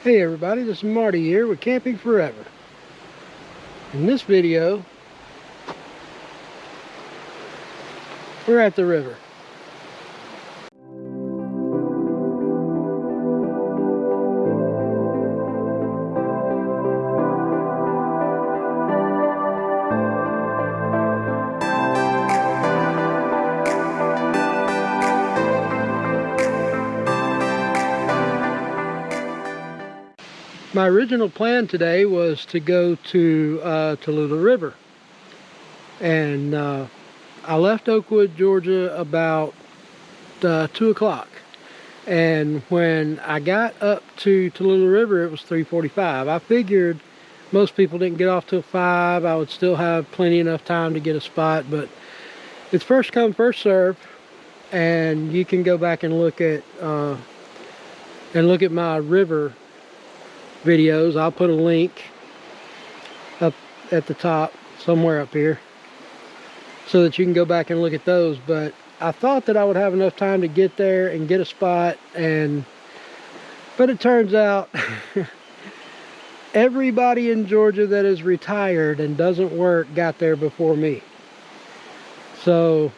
Hey everybody, this is Marty here with Camping Forever. In this video, we're at the river. My original plan today was to go to Tallulah River, and I left Oakwood, Georgia about 2 o'clock, and when I got up to Tallulah River it was 3:45. I figured most people didn't get off till 5. I would still have plenty enough time to get a spot, but it's first come first serve, and you can go back and look at my river videos. I'll put a link up at the top somewhere up here so that you can go back and look at those. But I thought that I would have enough time to get there and get a spot, but it turns out everybody in Georgia that is retired and doesn't work got there before me. So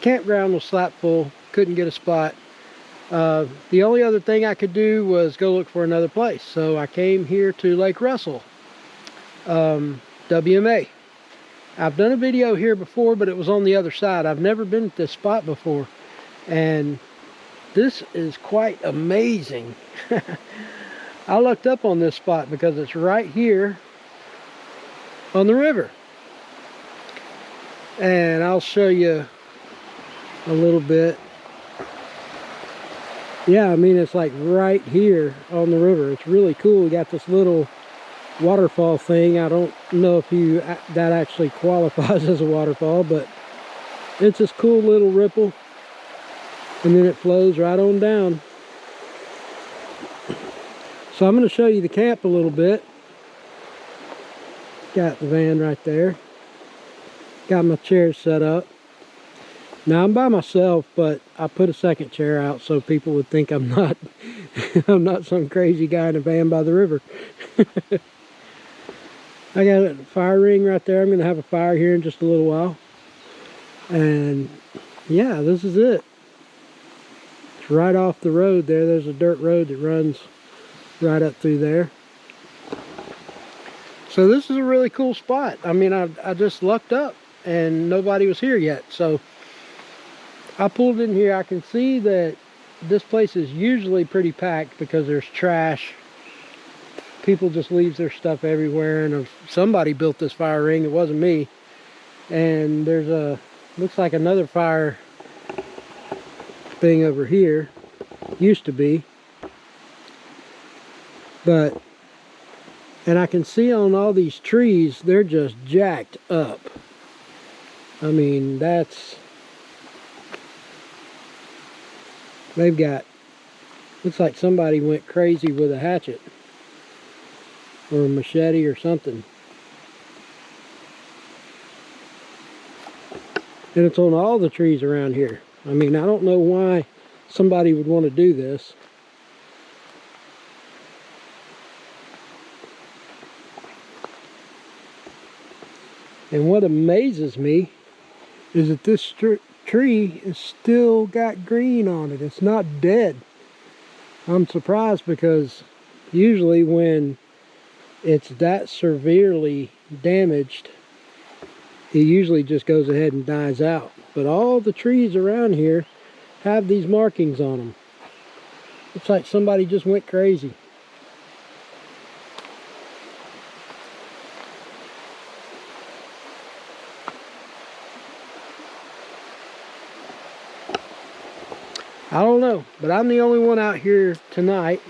campground was slap full, couldn't get a spot. The only other thing I could do was go look for another place. So I came here to Lake Russell, WMA. I've done a video here before, but it was on the other side. I've never been at this spot before, and this is quite amazing. I looked up on this spot because it's right here on the river, and I'll show you a little bit. Yeah, I mean, it's like right here on the river. It's really cool. We got this little waterfall thing. I don't know if that actually qualifies as a waterfall, but it's this cool little ripple, and then it flows right on down. So I'm going to show you the camp a little bit. Got the van right there. Got my chairs set up. Now I'm by myself, but I put a second chair out so people would think I'm not I'm not some crazy guy in a van by the river. I got a fire ring right there. I'm going to have a fire here in just a little while. And yeah, this is it. It's right off the road there. There's a dirt road that runs right up through there. So this is a really cool spot. I mean, I just lucked up and nobody was here yet. So I pulled in here. I can see that this place is usually pretty packed because there's trash. People just leave their stuff everywhere, and if somebody built this fire ring, it wasn't me. And there's looks like another fire thing over here. Used to be. And I can see on all these trees, they're just jacked up. I mean, they've got, looks like somebody went crazy with a hatchet or a machete or something. And it's on all the trees around here. I mean, I don't know why somebody would want to do this. And what amazes me is that this tree is still got green on it. It's not dead. I'm surprised because usually when it's that severely damaged, it usually just goes ahead and dies out. But all the trees around here have these markings on them. Looks like somebody just went crazy. I don't know, but I'm the only one out here tonight,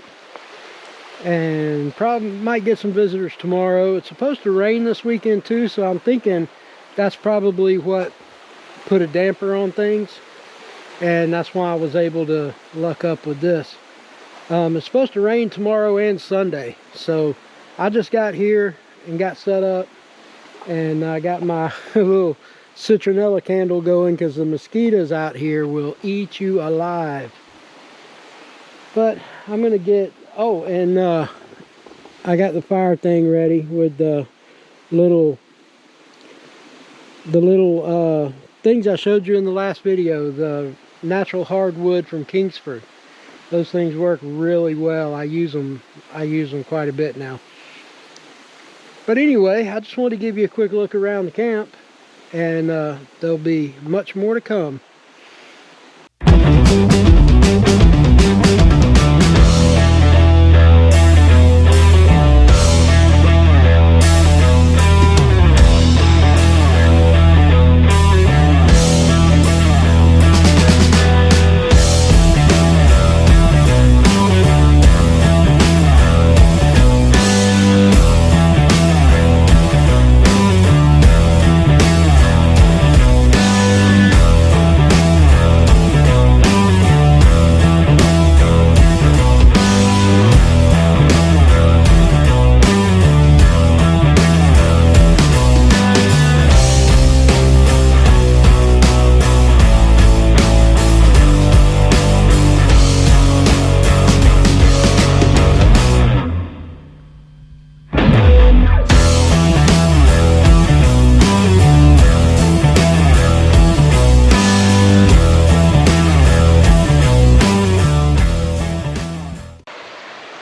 and probably might get some visitors tomorrow. It's supposed to rain this weekend too, so I'm thinking that's probably what put a damper on things, and that's why I was able to luck up with this. It's supposed to rain tomorrow and Sunday, so I just got here and got set up, and I got my little citronella candle going because the mosquitoes out here will eat you alive. But I'm gonna get, oh, and I got the fire thing ready with the little things I showed you in the last video, the natural hardwood from Kingsford. Those things work really well. I use them quite a bit now. But anyway, I just wanted to give you a quick look around the camp, and there'll be much more to come.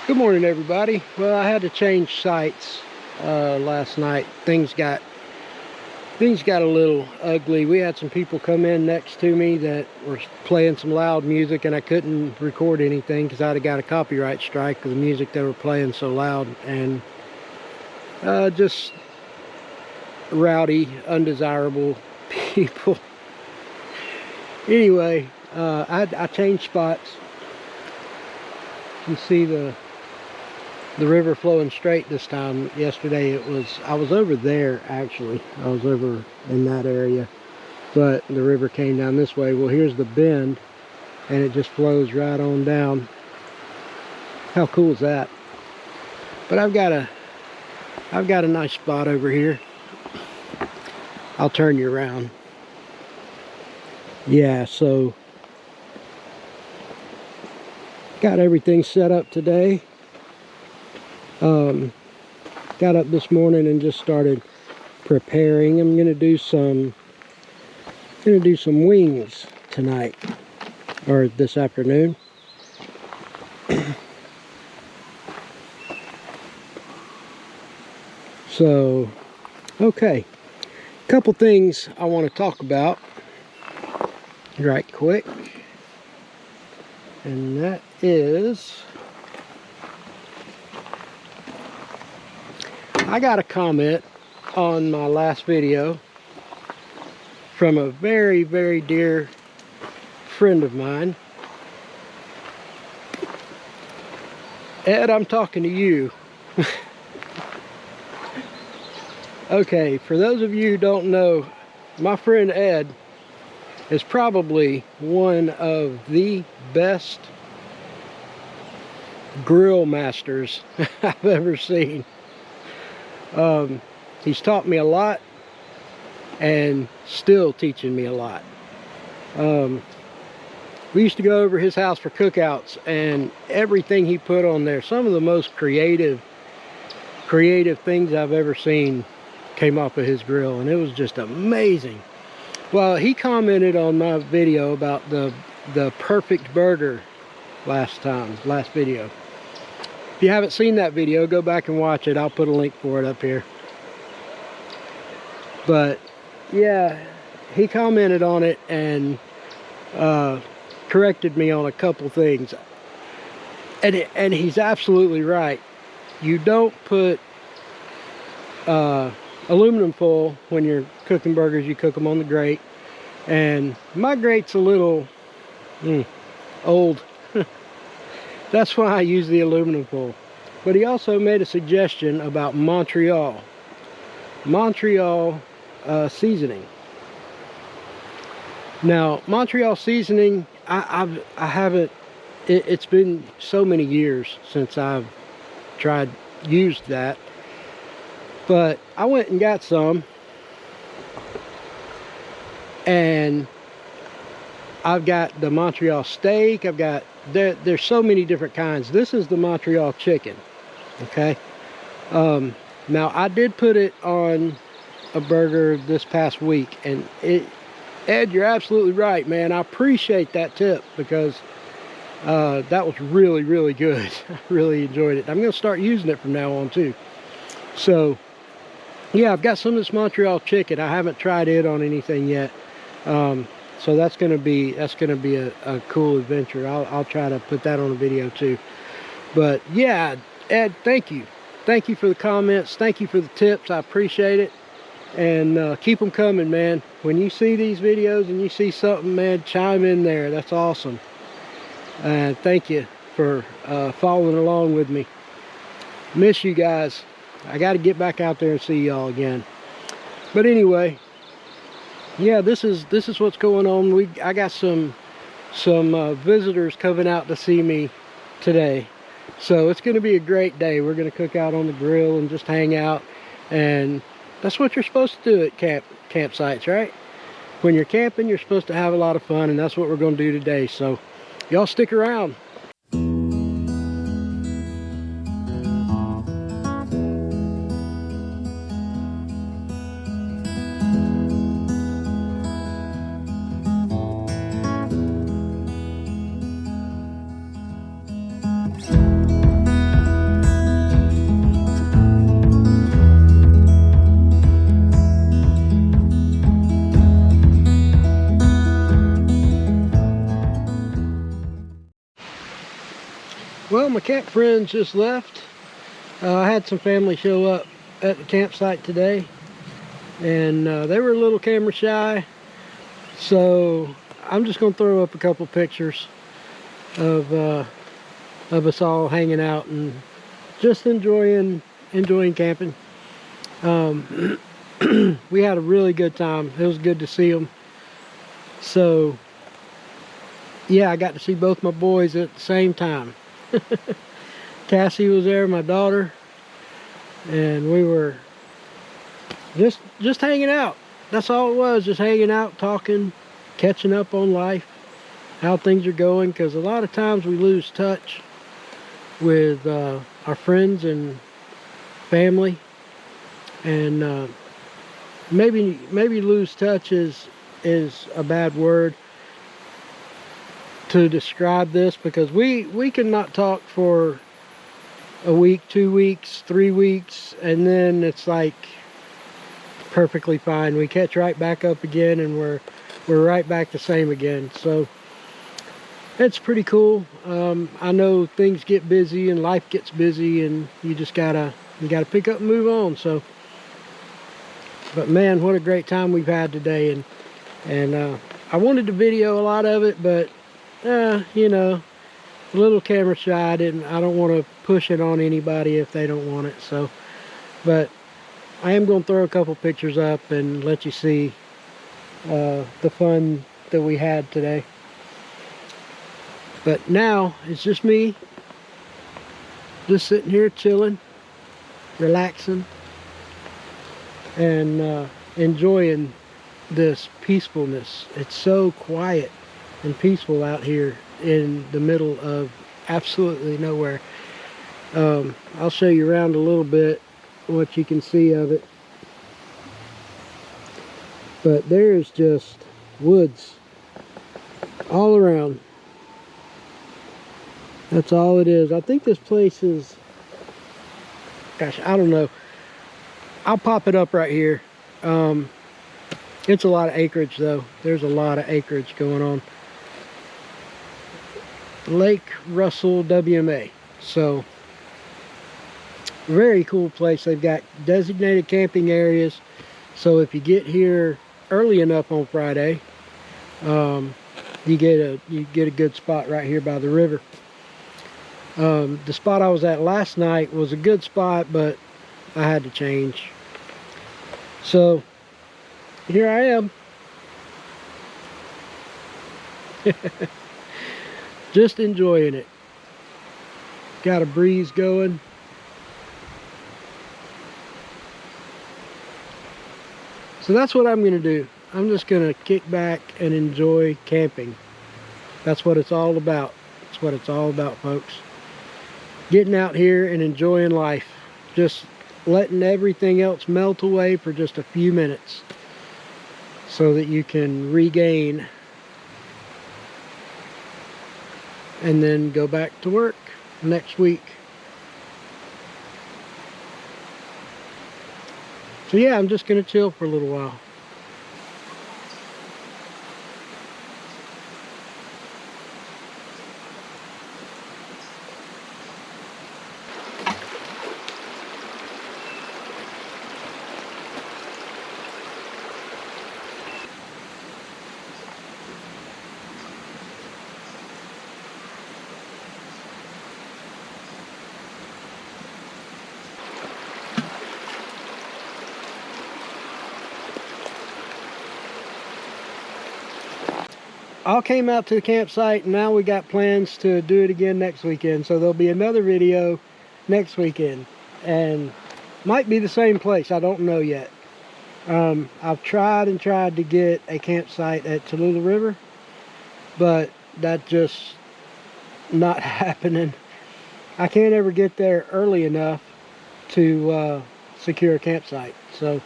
Good morning, everybody. Well, I had to change sites last night. Things got a little ugly. We had some people come in next to me that were playing some loud music, and I couldn't record anything because I'd have got a copyright strike of the music they were playing so loud, and just rowdy, undesirable people. Anyway, I changed spots. You can see the river flowing straight this time. Yesterday I was over there, actually. I was over in that area, but the river came down this way. Well, here's the bend, and it just flows right on down. How cool is that? But I've got a nice spot over here. I'll turn you around. Yeah, so got everything set up today. Got up this morning and just started preparing. I'm gonna do some wings tonight, or this afternoon. So, okay, couple things I want to talk about right quick, and that is, I got a comment on my last video from a very, very dear friend of mine. Ed, I'm talking to you. Okay, for those of you who don't know, my friend Ed is probably one of the best grill masters I've ever seen. He's taught me a lot and still teaching me a lot. We used to go over his house for cookouts, and everything he put on there, some of the most creative things I've ever seen came off of his grill, and it was just amazing. Well, he commented on my video about the perfect burger last video. If you haven't seen that video, go back and watch it. I'll put a link for it up here. But yeah, he commented on it and corrected me on a couple things, and he's absolutely right. You don't put aluminum foil when you're cooking burgers. You cook them on the grate, and my grate's a little old. That's why I use the aluminum foil. But he also made a suggestion about Montreal seasoning. Now, Montreal seasoning, I haven't, it's been so many years since I've used that. But I went and got some, and I've got the Montreal steak. There's so many different kinds. This is the Montreal chicken, okay? Now I did put it on a burger this past week, and Ed, you're absolutely right, man. I appreciate that tip, because that was really, really good. I really enjoyed it. I'm going to start using it from now on too. So yeah, I've got some of this Montreal chicken. I haven't tried it on anything yet. So that's going to be a cool adventure. I'll try to put that on a video too. But yeah, Ed, thank you for the comments, thank you for the tips. I appreciate it, and keep them coming, man. When you see these videos and you see something, man, chime in there. That's awesome. And thank you for following along with me. Miss you guys. I got to get back out there and see y'all again. But anyway, yeah, this is what's going on. I got some visitors coming out to see me today, so it's going to be a great day. We're going to cook out on the grill and just hang out, and that's what you're supposed to do at campsites, right? When you're camping, you're supposed to have a lot of fun, and that's what we're going to do today. So y'all stick around. Well, my camp friends just left. I had some family show up at the campsite today, and they were a little camera shy, so I'm just going to throw up a couple pictures of us all hanging out and just enjoying camping. We had a really good time. It was good to see them. So yeah, I got to see both my boys at the same time. Cassie was there, my daughter, and we were just hanging out. That's all it was, just hanging out, talking, catching up on life, how things are going, because a lot of times we lose touch with our friends and family, and maybe lose touch is a bad word to describe this, because we can not talk for a week, 2 weeks, 3 weeks, and then it's like perfectly fine. We catch right back up again, and we're right back the same again. So it's pretty cool. I know things get busy and life gets busy, and you gotta pick up and move on. So, but man, what a great time we've had today, and I wanted to video a lot of it, but you know, a little camera shy. I don't want to push it on anybody if they don't want it. So, but I am going to throw a couple pictures up and let you see the fun that we had today. But now it's just me, just sitting here chilling, relaxing, and enjoying this peacefulness. It's so quiet and peaceful out here in the middle of absolutely nowhere. I'll show you around a little bit what you can see of it, but there is just woods all around. That's all it is. I think this place is, gosh, I don't know. I'll pop it up right here. It's a lot of acreage though. There's a lot of acreage going on. Lake Russell WMA. So very cool place. They've got designated camping areas, so if you get here early enough on Friday, you get a good spot right here by the river. The spot I was at last night was a good spot, but I had to change. So here I am. Just enjoying it. Got a breeze going. So that's what I'm going to do. I'm just going to kick back and enjoy camping. That's what it's all about. That's what it's all about, folks. Getting out here and enjoying life. Just letting everything else melt away for just a few minutes so that you can regain and then go back to work next week. So yeah, I'm just gonna chill for a little while. All came out to the campsite, and now we got plans to do it again next weekend. So there'll be another video next weekend, and might be the same place. I don't know yet. I've tried to get a campsite at Tallulah River, but that's just not happening. I can't ever get there early enough to secure a campsite. So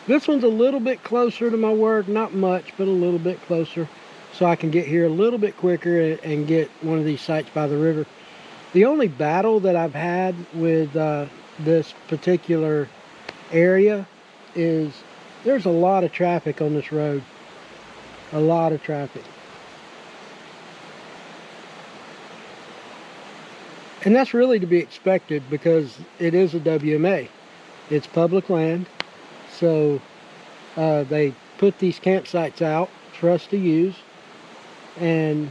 this one's a little bit closer to my work, not much, but a little bit closer. So I can get here a little bit quicker and get one of these sites by the river. The only battle that I've had with this particular area is there's a lot of traffic on this road. A lot of traffic. And that's really to be expected because it is a WMA. It's public land. So they put these campsites out for us to use. And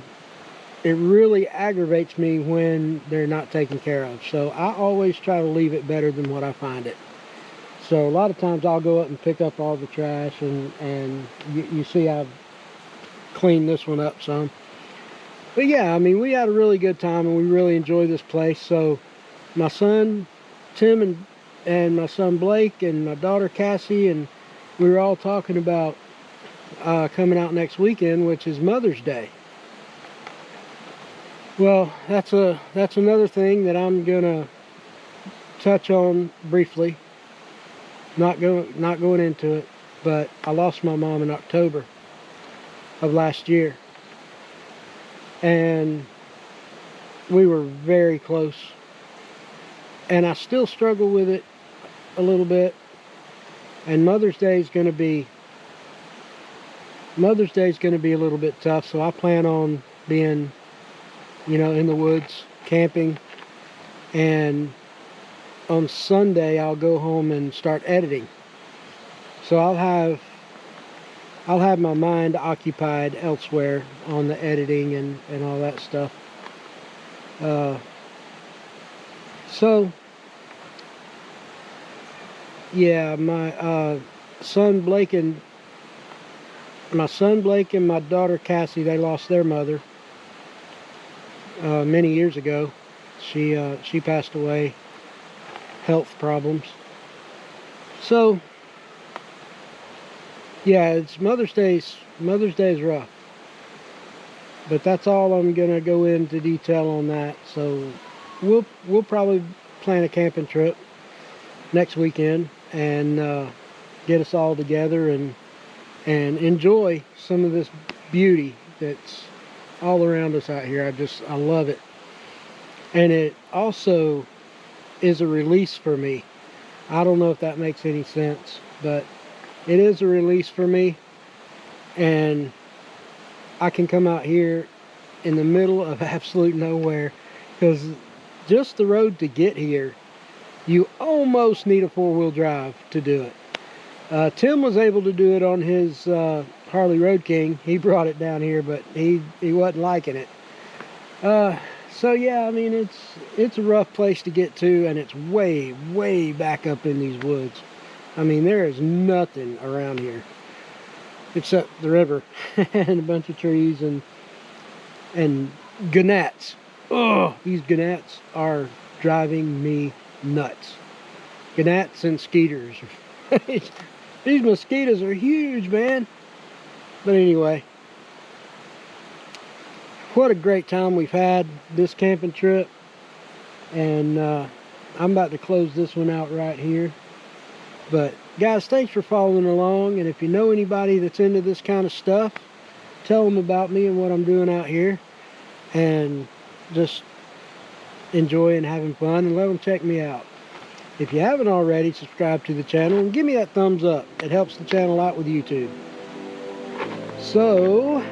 it really aggravates me when they're not taken care of. So I always try to leave it better than what I find it. So a lot of times I'll go up and pick up all the trash, and you see I've cleaned this one up some. But yeah, I mean, we had a really good time and we really enjoy this place. So my son Tim and my son Blake and my daughter Cassie, and we were all talking about coming out next weekend, which is Mother's Day. Well, that's another thing that I'm gonna touch on briefly. Not going into it, but I lost my mom in October of last year, and we were very close, and I still struggle with it a little bit. And Mother's Day is going to be a little bit tough, so I plan on being, in the woods camping, and on Sunday I'll go home and start editing. So I'll have my mind occupied elsewhere on the editing and all that stuff. So yeah, my son Blake and my daughter Cassie, they lost their mother many years ago. She passed away, health problems. So yeah, it's Mother's Day is rough, but that's all I'm gonna go into detail on that. So we'll probably plan a camping trip next weekend and get us all together and enjoy some of this beauty that's all around us out here. I love it. And it also is a release for me. I don't know if that makes any sense, but it is a release for me. And I can come out here in the middle of absolute nowhere, because just the road to get here, you almost need a four-wheel drive to do it. Tim was able to do it on his Harley Road King. He brought it down here, but he wasn't liking it. So yeah, I mean, it's a rough place to get to, and it's way, way back up in these woods. I mean, there is nothing around here except the river and a bunch of trees and gnats. Oh, these gnats are driving me nuts. Gnats and skeeters. These mosquitoes are huge, man. But anyway, what a great time we've had this camping trip. And I'm about to close this one out right here. But guys, thanks for following along, and if you know anybody that's into this kind of stuff, tell them about me and what I'm doing out here, and just enjoying having fun, and let them check me out. If you haven't already, subscribe to the channel and give me that thumbs up. It helps the channel out with YouTube. So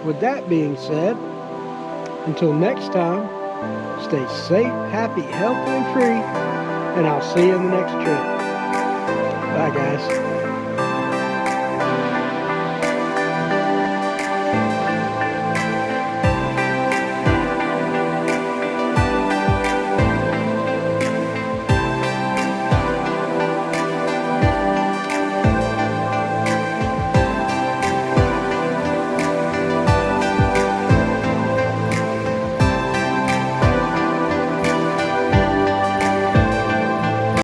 with that being said, until next time, stay safe, happy, healthy, and free, and I'll see you in the next trip. Bye, guys.